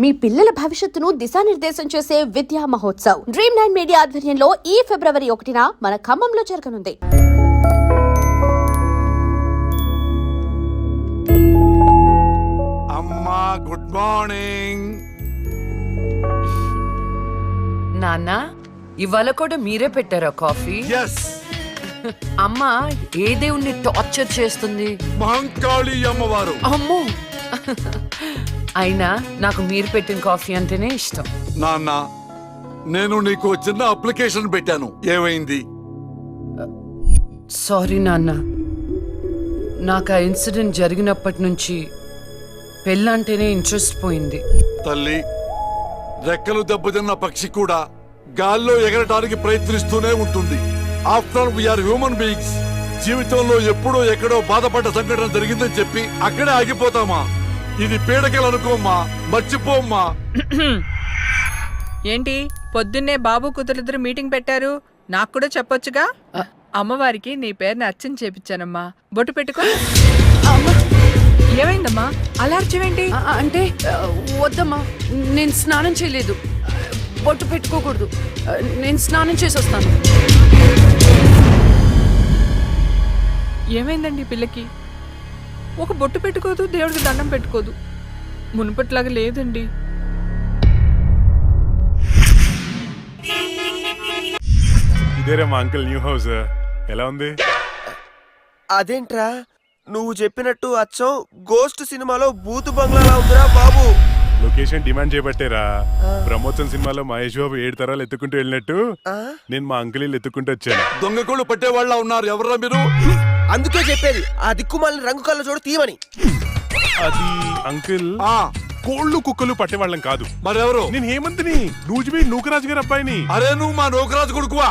మీ పిల్లల భవిష్యత్తును దిశానిర్దేశం చేసే విద్యా మహోత్సవ్ Dream9 మీడియా ఆధ్వర్యంలో ఈ ఫిబ్రవరి 1న మన ఖమ్మంలో జరగనుంది. అమ్మా గుడ్ మార్నింగ్. నాన్న ఇవాళ కూడా మీరే పెట్టారా కాఫీ? ఎస్. అమ్మా ఏ దేవుణ్ణి టార్చర్ చేస్తుంది? మహంకాళి అమ్మవారు. అమ్మో అయినా నాకు మీరు పెట్టిన కాఫీ అంటేనే ఇష్టం. నాన్న నేను నీకు చిన్న అప్లికేషన్ పెట్టాను, ఏమైంది? సారీ నాన్న, నాకు ఆ ఇన్సిడెంట్ జరిగినప్పటి నుంచి పెళ్ళంటేనే ఇంట్రెస్ట్ పోయింది. తల్లి, రెక్కలు దెబ్బతిన్న పక్షి కూడా గాల్లో ఎగరడానికి ప్రయత్నిస్తూనే ఉంటుంది. After all we are human beings. జీవితంలో ఎప్పుడో ఎక్కడో బాధపడ్డ సంఘటన జరిగిందని చెప్పి అక్కడే ఆగిపోతామా? ఇది పీడకలు అనుకోమ్మా, మర్చిపోమ్మా. ఏంటి పొద్దున్నే బాబు కూతురిద్దరు మీటింగ్ పెట్టారు? నాకు కూడా చెప్పొచ్చుగా. అమ్మవారికి నీ పేరుని అర్చన చేపించానమ్మా. బొట్టు పెట్టుకో. ఏమైందమ్మా అలర్జీవేంటి? అంటే వద్దమ్మా, నేను స్నానం చేయలేదు. బొట్టు పెట్టుకోకూడదు. నేను స్నానం చేసి వస్తాను. ఏమైందండి పిల్లకి? ఒక బొట్టు పెట్టుకోదు, దేవుడికి దండం పెట్టుకోదు. మునుపట్లాగా లేదండి. ఇదేరా మా అంకుల్ న్యూ హౌస్. ఎలా ఉంది? అదేంట్రా నువ్వు చెప్పినట్టు అచ్చం గోస్ట్ సినిమాలో బూతు బంగ్లాలా ఉందిరా బాబు. లొకేషన్ డిమాండ్ చేయబట్టేరా. బ్రహ్మోత్సవం సినిమాలో మహేష్ బాబు 7 తరాలు ఎత్తుకుంటూ వెళ్ళినట్టు నేను మా అంకుల్ ఎత్తుకుంటూ వచ్చాను. దొంగకోళ్ళు పట్టే వాళ్ళ ఉన్నారు. ఎవర్రా మీరు? అందుకే చెప్పేది ఆ దిక్కుమాలిన రంగు కళ్ళ చూడ తీయమని. అది అంకుల్, కోళ్ళు కుక్కలు పట్టేవాళ్ళం కాదు. మరెవరు? నేను హేమంత్ని, నూజిబీ నూకరాజు గారి అబ్బాయిని. అరే నువ్వు మా నూకరాజు కొడుకువా?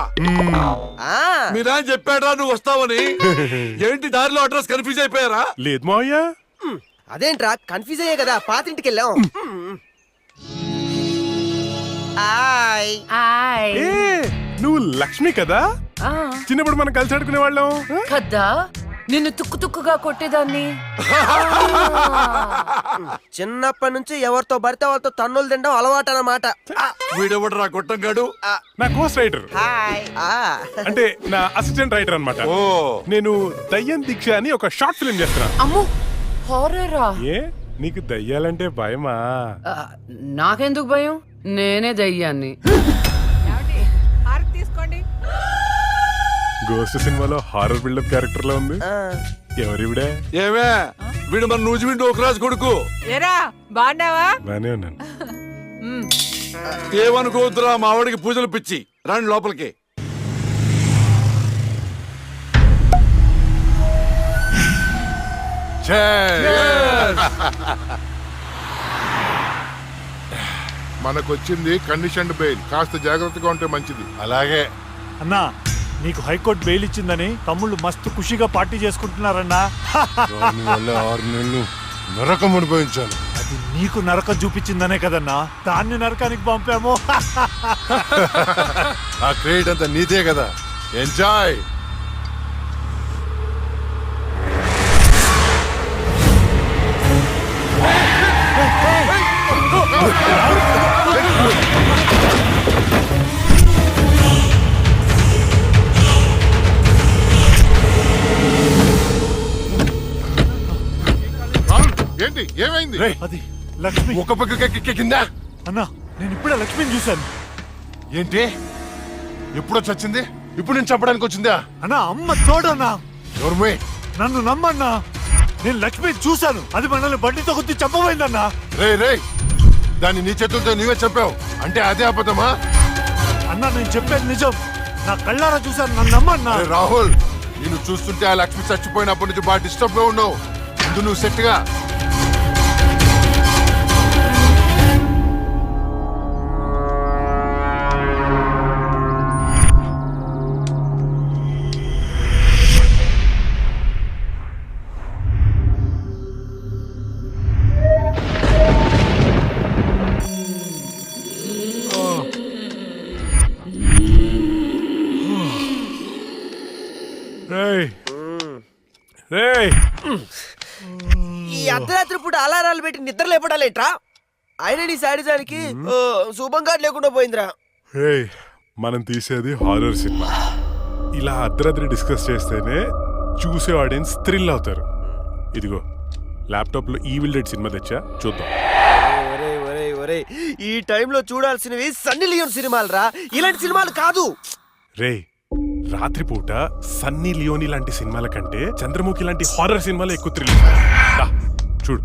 మీరా చెప్పాడా నువ్వు వస్తావని? ఏంటి దారిలో అడ్రస్ కన్ఫ్యూజ్ అయిపోయారా? లేదు మావయ్య. అదేంట్రా కన్ఫ్యూజ్ అయ్యే కదా పాతింటికి వెళ్ళాం. ఏ, నువ్వు లక్ష్మి కదా? చిన్నప్పుడు మనం కలిసి ఆడుకునే వాళ్ళం కదా. నిన్ను తుక్కు తుక్కుగా కొట్టేదాన్ని. చిన్నప్పటి నుంచి ఎవరితో పడితే వాళ్ళతో తన్నులు తినడం అలవాటు అన్నమాట. వీడెవడరా గొట్టంగాడు? నా కోస్ట్ రైటర్, అంటే నా అసిస్టెంట్ రైటర్ అన్నమాట. నేను దయ్యం దీక్ష అని ఒక షార్ట్ ఫిల్మ్ చేస్తున్నా. అమ్మో హారరా? ఏ నీకు దయ్యాలంటే భయమా? నాకెందుకు భయం? నేనే దయ్యాన్ని. తీసుకోండి. గోస్ట్ సినిమాలో హారర్ బిల్డప్ క్యారెక్టర్ లో ఉంది. ఎవరివిడే? ఏమే వీడు మన నూజిబీ నూకరాజు కొడుకు. ఏరా బాగున్నావా? బానే ఉన్నాను. ఏమనుకోవద్దురా, మా ఆవిడికి పూజలు పిచ్చి. రండి లోపలికి. మనకొచ్చింది కండిషన్ బెయిల్, కాస్త జాగ్రత్తగా ఉంటే మంచిది. అలాగే అన్నా, నీకు హైకోర్టు బెయిల్ ఇచ్చిందని తమ్ముళ్ళు మస్తు ఖుషిగా పార్టీ చేసుకుంటున్నారన్నా. 6 నెలలు నరకం అనుభవించాను. అది నీకు నరకం చూపించిందనే కదన్నా దాన్ని నరకానికి పంపాము. ఆ క్రెడిట్ అంతా నీదే కదా, ఎంజాయ్. ఏంటి ఏమైంది? అది లక్ష్మి. ఒక పక్క కింద. అన్నా, నేను ఇప్పుడే లక్ష్మిని చూశాను. ఏంటి ఎప్పుడో చచ్చింది? ఇప్పుడు నేను చంపడానికి వచ్చిందా? అన్నా, అమ్మ తోడన్నా. ఎవరు? నన్ను నమ్మన్నా, నేను లక్ష్మిని చూశాను. అది మనల్ని బండితో కొద్ది చంపబోయిందన్నా. రే దాన్ని నీ చేతులతో నీవే చెప్పావు అంటే అదే అబద్ధమా? అన్నా, నేను చెప్పేది నిజం. నా కళ్ళారా చూశాను, నన్ను నమ్మన్నా. రాహుల్, నేను చూస్తుంటే ఆ లక్ష్మి చచ్చిపోయినప్పటి నుంచి బాగా డిస్టర్బ్ గా ఉన్నావు. ముందు నువ్వు సెట్ గా. ఈ అర్ధరాత్రి పూట అలారాలు పెట్టి నిద్ర లేపడాలేట్రా? అయినా నీ శాడిజానికి శుభంగా లేకుండా పోయిందిరా. హే, మనం తీసేది హారర్ సినిమా. ఇలా అర్ధరాత్రి డిస్కస్ చేస్తేనే చూసే ఆడియన్స్ థ్రిల్ అవుతారు. ఇదిగో ల్యాప్టాప్ లో ఈవిల్ డెడ్ సినిమా తెచ్చా, చూద్దాం. ఒరే ఒరే ఒరే, ఈ టైంలో చూడాల్సినవి సన్నీ లియోన్ సినిమాలు రా, ఇలాంటి సినిమాలు కాదు. రే, రాత్రిపూట సన్నీ లియోని లాంటి సినిమాల కంటే చంద్రముఖి లాంటి హారర్ సినిమాలు ఎక్కువ థ్రిల్. చూడు.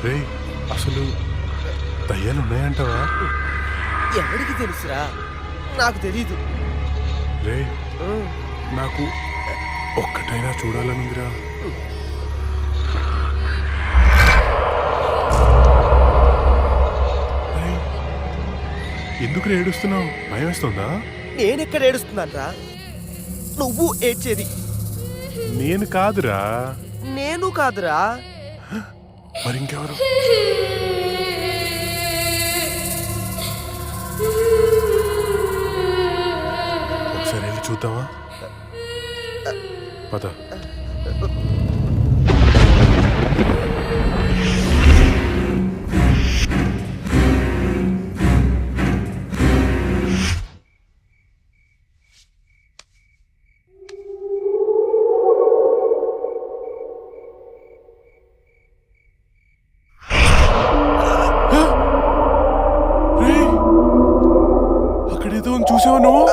రే, అసలు దయ్యాలు ఉన్నాయంటావా? ఎవరికి తెలుసురా, నాకు తెలీదు. రే, నాకు ఒక్కటైనా చూడాలనుందిరా. రేయ్, ఎందుకు ఏడుస్తున్నావు? భయం వేస్తుందా? నేనెక్కడ ఏడుస్తున్నాను రా, నువ్వు ఏడ్చేది. నేను కాదురా. నేను కాదురా. మరి ఇంకెవరు? ఒకసారి వెళ్ళి చూద్దామా? పద. అక్కడేదో చూసావా నువ్వు?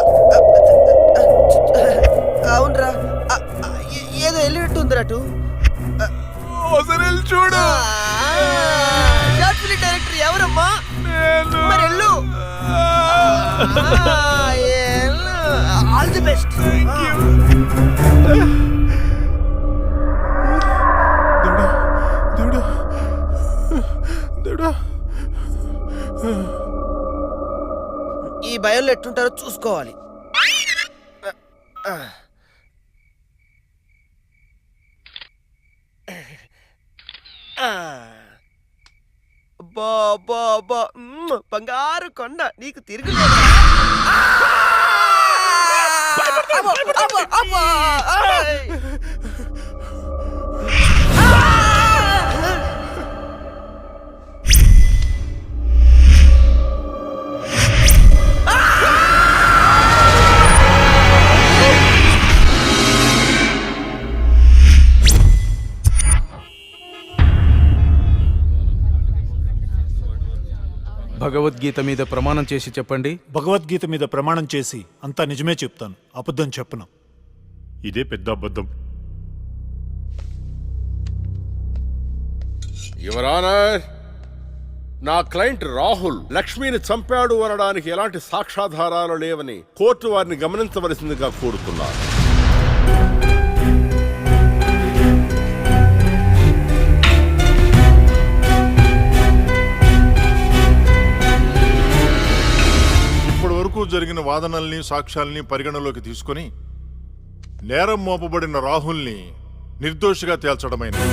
అవునరా, ఏదో వెళ్ళినట్టుంది అటు. చూడు. షార్ట్ ఫిల్మ్ డైరెక్టర్ ఎవరమ్మా? మరి వెళ్ళు. All the best. దేవుడా, దేవుడా, దేవుడా. ఈ భయంలో ఎట్టుంటారో చూసుకోవాలి. బంగారు కొండ నీకు తిరిగి భగవద్గీత మీద ప్రమాణం చేసి చెప్పండి. భగవద్గీత మీద ప్రమాణం చేసి అంతా నిజమే చెప్తాను, అబద్ధం చెప్పను. ఇదే పెద్ద అబద్ధం. యువర్ ఆనర్, నా క్లయింట్ రాహుల్ లక్ష్మిని చంపాడు అనడానికి ఎలాంటి సాక్ష్యాధారాలు లేవని కోర్టు వారిని గమనించవలసిందిగా కోరుతున్నారు. ఇప్పటి వరకు జరిగిన వాదనల్ని సాక్ష్యాల్ని పరిగణలోకి తీసుకొని నేరం మోపబడిన రాహుల్ని నిర్దోషిగా తేల్చడమైనది.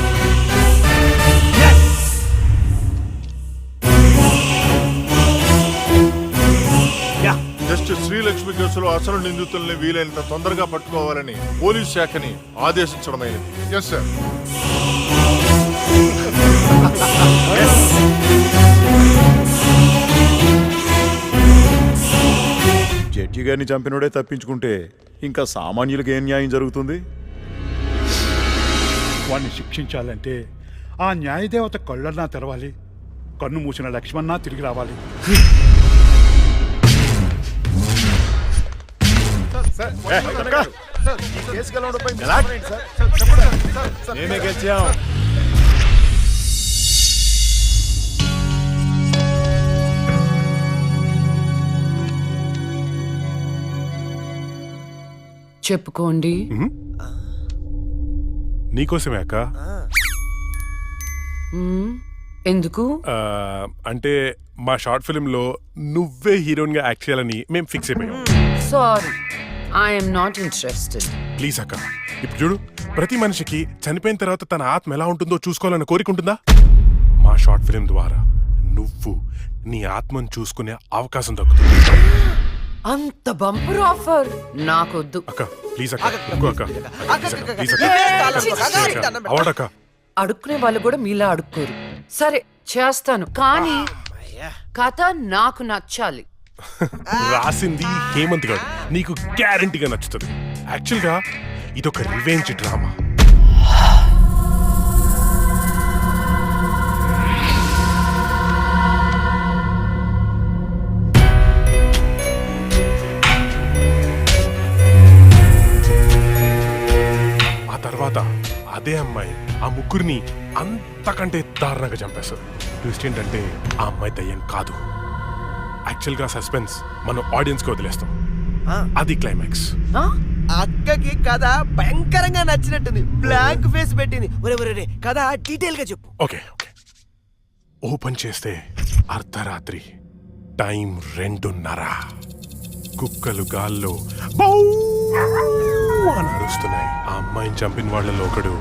జస్టిస్ శ్రీలక్ష్మి కేసులో అసలు నిందితుల్ని వీలైనంత తొందరగా పట్టుకోవాలని పోలీస్ శాఖని ఆదేశించడమైనది. Yes sir. జడ్జి గారిని చంపినోడే తప్పించుకుంటే ఇంకా సామాన్యులకు ఏం న్యాయం జరుగుతుంది? వాణ్ణి శిక్షించాలంటే ఆ న్యాయదేవత కళ్ళన్నా తెరవాలి, కన్ను మూసిన లక్ష్మణ తిరిగి రావాలి. మేమే గెలిచాం. చెప్పుకోండి. నీకోసమే అక్క. ఎందుకు? అంటే మా షార్ట్ ఫిల్మ్ లో నువ్వే హీరోయిన్ గా యాక్ట్ చేయాలని మేము ఫిక్స్ అయిపోయాం. Sorry, I'm not interested. Please అక్క, ఇప్పుడు చూడు, ప్రతి మనిషికి చనిపోయిన తర్వాత తన ఆత్మ ఎలా ఉంటుందో చూసుకోవాలని కోరిక ఉంటుందా? మా షార్ట్ ఫిల్మ్ ద్వారా నువ్వు నీ ఆత్మను చూసుకునే అవకాశం దక్కుతుంది. అంత బంపర్ ఆఫర్ నాకొద్దు. అక్క ప్లీజ్ అక్క, ఇంకో అక్క ప్లీజ్ అక్క, ప్లీజ్ అక్క, అవార్డ్ అక్క. అడుక్కునే వాళ్ళు కూడా మీలా అడుక్కోరు. సరే చేస్తాను, కానీ కథ నాకు నచ్చాలి. రాసింది హేమంత్ గారు, నీకు గ్యారంటీగా నచ్చుతుంది. యాక్చువల్గా ఇదొక రివెంజ్ డ్రామా. ఆ తర్వాత అదే అమ్మాయి ఆ ముగ్గురిని అంతకంటే దారుణంగా చంపేస్తుంది. ట్విస్ట్ ఏంటంటే ఆ అమ్మాయి దయ్యం కాదు. యాక్చువల్గా సస్పెన్స్ మనం ఆడియన్స్ కి వదిలేస్తాం. అది క్లైమాక్స్. అక్కకి కథ భయంకరంగా నచ్చినట్టుంది. బ్లాంక్ ఫేస్ పెట్టింది. ఒరే కథ డీటెయిల్ గా చెప్పు. ఓకే ఓకే, ఓపెన్ చేస్తే అర్ధరాత్రి, టైం 2:30. కుక్కలు గాల్లో బౌ అని అరుస్తున్నాయి. ఆ అమ్మాయిని చంపిన వాళ్ళలో ఒకడు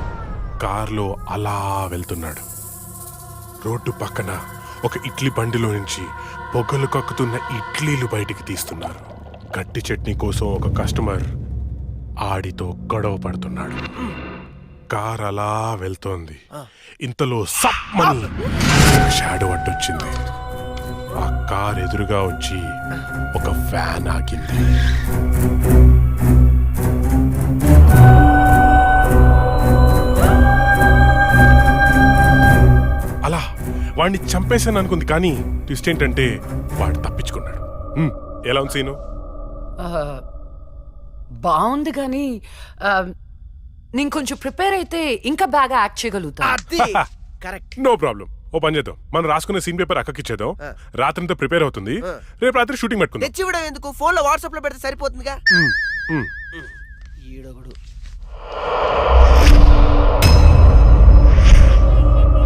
కార్లో అలా వెళ్తున్నాడు. రోడ్డు పక్కన ఒక ఇడ్లీ బండిలో నుంచి పొగలు కక్కుతున్న ఇడ్లీలు బయటికి తీస్తున్నారు. గట్టి చట్నీ కోసం ఒక కస్టమర్ ఆడితో గొడవ పడుతున్నాడు. కార్ అలా వెళ్తోంది. ఇంతలో సప్మని షాడో అడ్డొచ్చింది. ఆ కార్ ఎదురుగా వచ్చి ఒక వ్యాన్ ఆగింది. అలా వాడిని చంపేశాను అనుకుంది, కానీ ట్విస్ట్ ఏంటంటే వాడు తప్పించుకున్నాడు. ఎలా ఉంది సీను? బాగుంది, కానీ నేను కొంచెం ప్రిపేర్ అయితే ఇంకా బాగా యాక్ట్ చేయగలుగుతా. కరెక్ట్. No problem. ఓ పని చేద్దాం, మనం రాసుకునే సీన్ పేపర్ అక్కకి ఇచ్చేద్దాం. రాత్రంతా ప్రిపేర్ అవుతుంది. రేపు రాత్రి షూటింగ్ పెట్టుకుందాం. తెచ్చి కూడా ఎందుకు, ఫోన్ లో వాట్సాప్ లో పెడితే సరిపోతుందిగా. ఈడొకడు